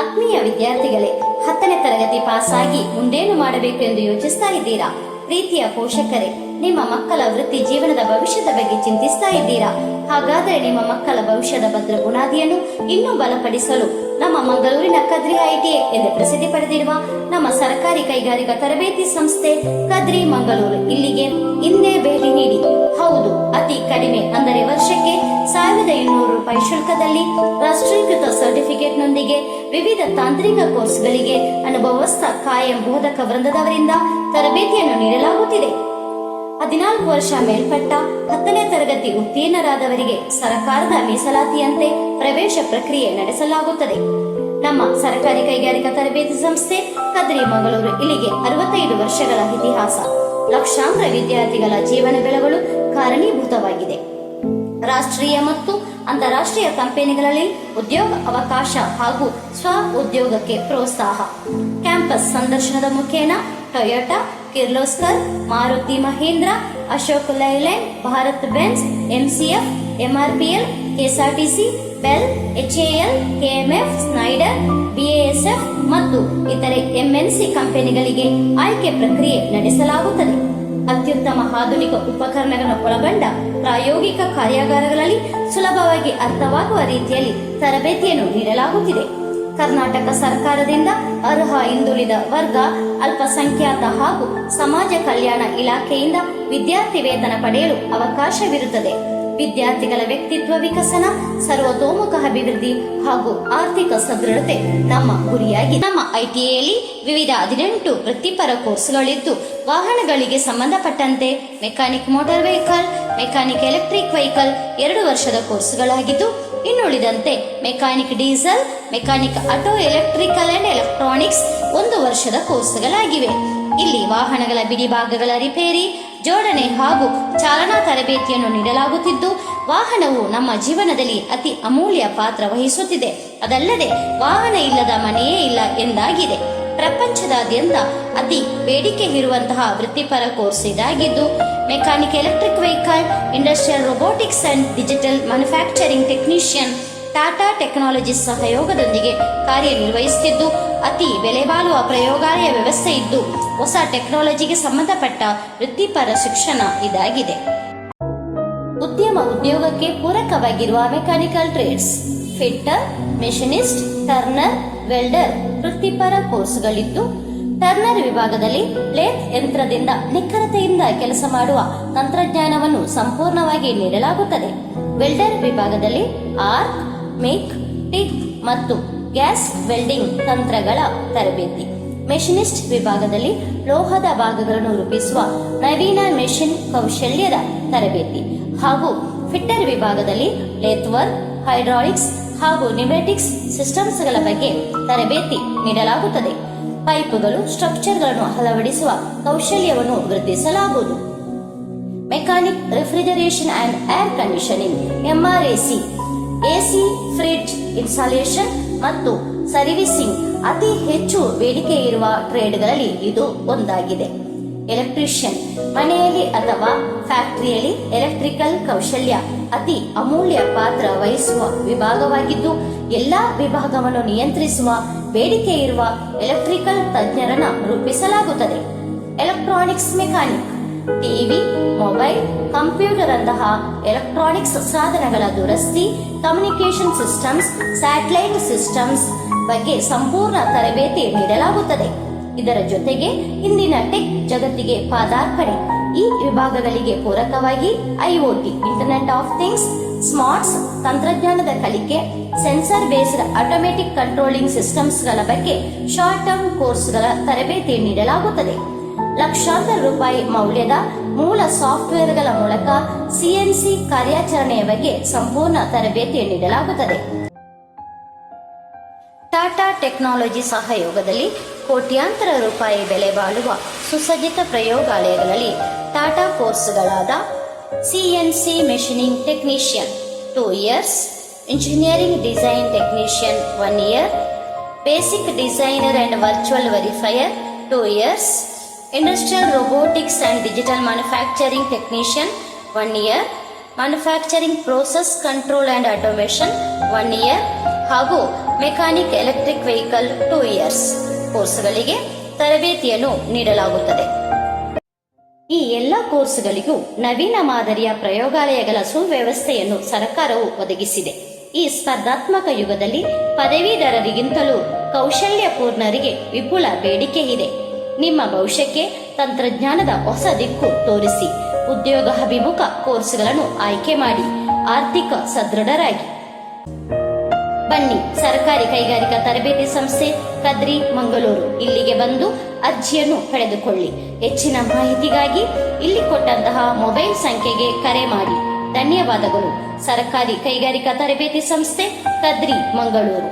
ಆತ್ಮೀಯ ವಿದ್ಯಾರ್ಥಿಗಳೇ, 10ನೇ ತರಗತಿ ಪಾಸಾಗಿ ಮುಂದೇನು ಮಾಡಬೇಕು ಎಂದು ಯೋಚಿಸ್ತಾ ಇದ್ದೀರಾ? ಪ್ರೀತಿಯ ಪೋಷಕರೇ, ನಿಮ್ಮ ಮಕ್ಕಳ ವೃತ್ತಿ ಜೀವನದ ಭವಿಷ್ಯದ ಬಗ್ಗೆ ಚಿಂತಿಸ್ತಾ ಇದ್ದೀರಾ? ಹಾಗಾದರೆ ನಿಮ್ಮ ಮಕ್ಕಳ ಭವಿಷ್ಯದ ಭದ್ರ ಬುನಾದಿಯನ್ನು ಇನ್ನೂ ಬಲಪಡಿಸಲು ನಮ್ಮ ಮಂಗಳೂರಿನ ಕದ್ರಿ ಐಟಿಐ ಎಂದು ಪ್ರಸಿದ್ಧಿ ಪಡೆದಿರುವ ನಮ್ಮ ಸರ್ಕಾರಿ ಕೈಗಾರಿಕಾ ತರಬೇತಿ ಸಂಸ್ಥೆ ಕದ್ರಿ ಮಂಗಳೂರು ಇಲ್ಲಿಗೆ ಹಿಂದೆ ಭೇಟಿ ನೀಡಿ. ಹೌದು, ಅತಿ ಕಡಿಮೆ ಅಂದರೆ ವರ್ಷಕ್ಕೆ 1200 ರೂಪಾಯಿ ಶುಲ್ಕದಲ್ಲಿ ರಾಷ್ಟ್ರೀಕೃತ ಸರ್ಟಿಫಿಕೇಟ್ನೊಂದಿಗೆ ವಿವಿಧ ತಾಂತ್ರಿಕ ಕೋರ್ಸ್ಗಳಿಗೆ ಅನುಭವಸ್ಥ ಕಾಯಂ ಬೋಧಕ ವೃಂದದವರಿಂದ ತರಬೇತಿಯನ್ನು ನೀಡಲಾಗುತ್ತಿದೆ. 14 ವರ್ಷ ಮೇಲ್ಪಟ್ಟ 10ನೇ ತರಗತಿ ಉತ್ತೀರ್ಣರಾದವರಿಗೆ ಸರ್ಕಾರದ ಮೀಸಲಾತಿಯಂತೆ ಪ್ರವೇಶ ಪ್ರಕ್ರಿಯೆ ನಡೆಸಲಾಗುತ್ತದೆ. ನಮ್ಮ ಸರ್ಕಾರಿ ಕೈಗಾರಿಕಾ ತರಬೇತಿ ಸಂಸ್ಥೆ ಕದ್ರಿ ಮಂಗಳೂರು ಇಲ್ಲಿಗೆ 65 ವರ್ಷಗಳ ಇತಿಹಾಸ, ಲಕ್ಷಾಂತರ ವಿದ್ಯಾರ್ಥಿಗಳ ಜೀವನ ಬೆಳವಲು ಕಾರಣೀಭೂತವಾಗಿದೆ. ರಾಷ್ಟ್ರೀಯ ಮತ್ತು ಅಂತಾರಾಷ್ಟ್ರೀಯ ಕಂಪನಿಗಳಲ್ಲಿ ಉದ್ಯೋಗ ಅವಕಾಶ ಹಾಗೂ ಸ್ವ ಉದ್ಯೋಗಕ್ಕೆ ಪ್ರೋತ್ಸಾಹ. ಕ್ಯಾಂಪಸ್ ಸಂದರ್ಶನದ ಮುಖೇನ Toyota, Kirloskar, Maruti Mahindra, Ashok Leyland, Bharat Benz, MCF, MRPL, KSRTC, BEL, HAL, KMF, Schneider, BASF ಮತ್ತು ಇತರೆ ಎಂಎನ್ಸಿ ಕಂಪನಿಗಳಿಗೆ ಆಯ್ಕೆ ಪ್ರಕ್ರಿಯೆ ನಡೆಸಲಾಗುತ್ತದೆ. ಅತ್ಯುತ್ತಮ ಆಧುನಿಕ ಉಪಕರಣಗಳನ್ನು ಒಳಗೊಂಡ ಪ್ರಾಯೋಗಿಕ ಕಾರ್ಯಾಗಾರಗಳಲ್ಲಿ ಸುಲಭವಾಗಿ ಅರ್ಥವಾಗುವ ರೀತಿಯಲ್ಲಿ ತರಬೇತಿಯನ್ನು ನೀಡಲಾಗುತ್ತಿದೆ. ಕರ್ನಾಟಕ ಸರ್ಕಾರದಿಂದ ಅರ್ಹ ಹಿಂದುಳಿದ ವರ್ಗ, ಅಲ್ಪಸಂಖ್ಯಾತ ಹಾಗೂ ಸಮಾಜ ಕಲ್ಯಾಣ ಇಲಾಖೆಯಿಂದ ವಿದ್ಯಾರ್ಥಿ ವೇತನ ಪಡೆಯಲು ಅವಕಾಶವಿರುತ್ತದೆ. ವಿದ್ಯಾರ್ಥಿಗಳ ವ್ಯಕ್ತಿತ್ವ ವಿಕಸನ, ಸರ್ವತೋಮುಖ ಅಭಿವೃದ್ಧಿ ಹಾಗೂ ಆರ್ಥಿಕ ಸದೃಢತೆ ನಮ್ಮ ಗುರಿಯಾಗಿದೆ. ನಮ್ಮ ಐಟಿಐಯಲ್ಲಿ ವಿವಿಧ 18 ವೃತ್ತಿಪರ ಕೋರ್ಸ್ಗಳಿದ್ದು, ವಾಹನಗಳಿಗೆ ಸಂಬಂಧಪಟ್ಟಂತೆ mechanic motor vehicle, mechanic electric vehicle 2 ವರ್ಷದ ಕೋರ್ಸ್ಗಳಾಗಿದ್ದು, ಇನ್ನುಳಿದಂತೆ mechanic diesel, mechanic auto, electrical and electronics 1 ವರ್ಷದ ಕೋರ್ಸ್ಗಳಾಗಿವೆ. ಇಲ್ಲಿ ವಾಹನಗಳ ಬಿಡಿಭಾಗಗಳ ರಿಪೇರಿ, ಜೋಡಣೆ ಹಾಗೂ ಚಾಲನಾ ತರಬೇತಿಯನ್ನು ನೀಡಲಾಗುತ್ತಿದ್ದು, ವಾಹನವು ನಮ್ಮ ಜೀವನದಲ್ಲಿ ಅತಿ ಅಮೂಲ್ಯ ಪಾತ್ರ ವಹಿಸುತ್ತಿದೆ. ಅದಲ್ಲದೆ ವಾಹನ ಇಲ್ಲದ ಮನೆಯೇ ಇಲ್ಲ ಎಂದಾಗಿದೆ. ಪ್ರಪಂಚದಾದ್ಯಂತ ಅತಿ ಬೇಡಿಕೆ ಇರುವಂತಹ ವೃತ್ತಿಪರ ಕೋರ್ಸ್ ಇದಾಗಿದ್ದು, mechanic electric vehicle, industrial robotics and digital manufacturing technician Tata technologies ಸಹಯೋಗದೊಂದಿಗೆ ಕಾರ್ಯನಿರ್ವಹಿಸುತ್ತಿದ್ದು, ಅತಿ ಬೆಲೆಬಾಳುವ ಪ್ರಯೋಗಾಲಯ ವ್ಯವಸ್ಥೆ ಇದ್ದು, ಹೊಸ ಟೆಕ್ನಾಲಜಿಗೆ ಸಂಬಂಧಪಟ್ಟ ವೃತ್ತಿಪರ ಶಿಕ್ಷಣ ಇದಾಗಿದೆ. ಉದ್ಯೋಗಕ್ಕೆ ಪೂರಕವಾಗಿರುವ mechanical trades, fitter, machinist, turner, welder ವೃತ್ತಿಪರ ಕೋರ್ಸ್ಗಳಿದ್ದು, ಟರ್ನರ್ ವಿಭಾಗದಲ್ಲಿ ಲೇತ್ ಯಂತ್ರದಿಂದ ನಿಖರತೆಯಿಂದ ಕೆಲಸ ಮಾಡುವ ತಂತ್ರಜ್ಞಾನವನ್ನು ಸಂಪೂರ್ಣವಾಗಿ ನೀಡಲಾಗುತ್ತದೆ. ವೆಲ್ಡರ್ ವಿಭಾಗದಲ್ಲಿ ಆರ್ಕ್, ಮೇಕ್, ಟಿಕ್ ಮತ್ತು ಗ್ಯಾಸ್ ವೆಲ್ಡಿಂಗ್ ತಂತ್ರಗಳ ತರಬೇತಿ. ಮೆಷಿನಿಸ್ಟ್ ವಿಭಾಗದಲ್ಲಿ ಲೋಹದ ಭಾಗಗಳನ್ನು ರೂಪಿಸುವ ನವೀನ ಮೆಷಿನ್ ಕೌಶಲ್ಯದ ತರಬೇತಿ ಹಾಗೂ ಫಿಟ್ಟರ್ ವಿಭಾಗದಲ್ಲಿ ಲೇತ್ ವರ್ಕ್, ಹೈಡ್ರಾಲಿಕ್ಸ್ ಹಾಗೂ ನ್ಯೂಮೆಟಿಕ್ಸ್ ಸಿಸ್ಟಮ್ಸ್ಗಳ ಬಗ್ಗೆ ತರಬೇತಿ ನೀಡಲಾಗುತ್ತದೆ. ಪೈಪುಗಳು, ಸ್ಟ್ರಕ್ಚರ್ಗಳನ್ನು ಅಳವಡಿಸುವ ಕೌಶಲ್ಯವನ್ನು ವೃದ್ಧಿಸಲಾಗುವುದು. Mechanic refrigeration and air conditioning, MRAC, AC, fridge installation ಮತ್ತು ಸರ್ವಿಸಿಂಗ್ ಅತಿ ಹೆಚ್ಚು ಬೇಡಿಕೆ ಇರುವ ಟ್ರೇಡ್ಗಳಲ್ಲಿ ಇದು ಒಂದಾಗಿದೆ. ಎಲೆಕ್ಟ್ರಿಷಿಯನ್, ಮನೆಯಲ್ಲಿ ಅಥವಾ ಫ್ಯಾಕ್ಟರಿಯಲ್ಲಿ ಎಲೆಕ್ಟ್ರಿಕಲ್ ಕೌಶಲ್ಯ ಅತಿ ಅಮೂಲ್ಯ ಪಾತ್ರ ವಹಿಸುವ ವಿಭಾಗವಾಗಿದ್ದು, ಎಲ್ಲಾ ವಿಭಾಗವನ್ನು ನಿಯಂತ್ರಿಸುವ ಬೇಡಿಕೆ ಇರುವ ಎಲೆಕ್ಟ್ರಿಕಲ್ ತಜ್ಞರನ್ನು ರೂಪಿಸಲಾಗುತ್ತದೆ. Electronics mechanic, TV, mobile, computer ಅಂತಹ ಎಲೆಕ್ಟ್ರಾನಿಕ್ಸ್ ಸಾಧನಗಳ ದುರಸ್ತಿ, ಕಮ್ಯುನಿಕೇಶನ್ ಸಿಸ್ಟಮ್ಸ್, ಸ್ಯಾಟಲೈಟ್ ಸಿಸ್ಟಮ್ಸ್ ಬಗ್ಗೆ ಸಂಪೂರ್ಣ ತರಬೇತಿ ನೀಡಲಾಗುತ್ತದೆ. ಇದರ ಜೊತೆಗೆ ಇಂದಿನ ಟೆಕ್ ಜಗತ್ತಿಗೆ ಪಾದಾರ್ಪಣೆ. ಈ ವಿಭಾಗಗಳಿಗೆ ಪೂರಕವಾಗಿ IoT, internet of things, smarts ತಂತ್ರಜ್ಞಾನದ ಕಲಿಕೆ, ಸೆನ್ಸರ್ ಬೇಸ್ಡ್ ಆಟೋಮೆಟಿಕ್ ಕಂಟ್ರೋಲಿಂಗ್ ಸಿಸ್ಟಮ್ಸ್ಗಳ ಬಗ್ಗೆ ಶಾರ್ಟ್ ಟರ್ಮ್ ಕೋರ್ಸ್ಗಳ ತರಬೇತಿ ನೀಡಲಾಗುತ್ತದೆ. ಲಕ್ಷಾಂತರ ರೂಪಾಯಿ ಮೌಲ್ಯದ ಮೂಲ ಸಾಫ್ಟ್ವೇರ್ಗಳ ಮೂಲಕ ಸಿಎನ್ಸಿ ಕಾರ್ಯಾಚರಣೆಯ ಬಗ್ಗೆ ಸಂಪೂರ್ಣ ತರಬೇತಿ ನೀಡಲಾಗುತ್ತದೆ. ಟಾಟಾ ಟೆಕ್ನಾಲಜಿ ಸಹಯೋಗದಲ್ಲಿ ಕೋಟ್ಯಾಂತರ ರೂಪಾಯಿ ಬೆಲೆ ಬಾಳುವ ಸುಸಜ್ಜಿತ ಪ್ರಯೋಗಾಲಯಗಳಲ್ಲಿ ಟಾಟಾ ಕೋರ್ಸ್ಗಳಾದ CNC machining technician 2 years, engineering design technician 1 year, basic designer and virtual verifier 2 years, industrial robotics and digital manufacturing technician 1 year, manufacturing process control and automation 1 year ಹಾಗೂ ಮೆಕ್ಯಾನಿಕ್ ಎಲೆಕ್ಟ್ರಿಕ್ ವೆಹಿಕಲ್ 2 ಇಯರ್ಸ್ ಕೋರ್ಸ್ಗಳಿಗೆ ತರಬೇತಿಯನ್ನು ನೀಡಲಾಗುತ್ತದೆ. ಈ ಎಲ್ಲ ಕೋರ್ಸ್ಗಳಿಗೂ ನವೀನ ಮಾದರಿಯ ಪ್ರಯೋಗಾಲಯಗಳ ಸುವ್ಯವಸ್ಥೆಯನ್ನು ಸರ್ಕಾರವು ಒದಗಿಸಿದೆ. ಈ ಸ್ಪರ್ಧಾತ್ಮಕ ಯುಗದಲ್ಲಿ ಪದವೀಧರರಿಗಿಂತಲೂ ಕೌಶಲ್ಯಪೂರ್ಣರಿಗೆ ವಿಪುಲ ಬೇಡಿಕೆ ಇದೆ. ನಿಮ್ಮ ಭವಿಷ್ಯಕ್ಕೆ ತಂತ್ರಜ್ಞಾನದ ಹೊಸ ದಿಕ್ಕು ತೋರಿಸಿ ಉದ್ಯೋಗಾಭಿಮುಖ ಕೋರ್ಸ್ಗಳನ್ನು ಆಯ್ಕೆ ಮಾಡಿ ಆರ್ಥಿಕ ಸದೃಢರಾಗಿ. ಬನ್ನಿ, ಸರ್ಕಾರಿ ಕೈಗಾರಿಕಾ ತರಬೇತಿ ಸಂಸ್ಥೆ ಕದ್ರಿ ಮಂಗಳೂರು ಇಲ್ಲಿಗೆ ಬಂದು ಅರ್ಜಿಯನ್ನು ಪಡೆದುಕೊಳ್ಳಿ. ಹೆಚ್ಚಿನ ಮಾಹಿತಿಗಾಗಿ ಇಲ್ಲಿ ಕೊಟ್ಟಂತಹ ಮೊಬೈಲ್ ಸಂಖ್ಯೆಗೆ ಕರೆ ಮಾಡಿ. ಧನ್ಯವಾದಗಳು. ಸರ್ಕಾರಿ ಕೈಗಾರಿಕಾ ತರಬೇತಿ ಸಂಸ್ಥೆ ಕದ್ರಿ ಮಂಗಳೂರು.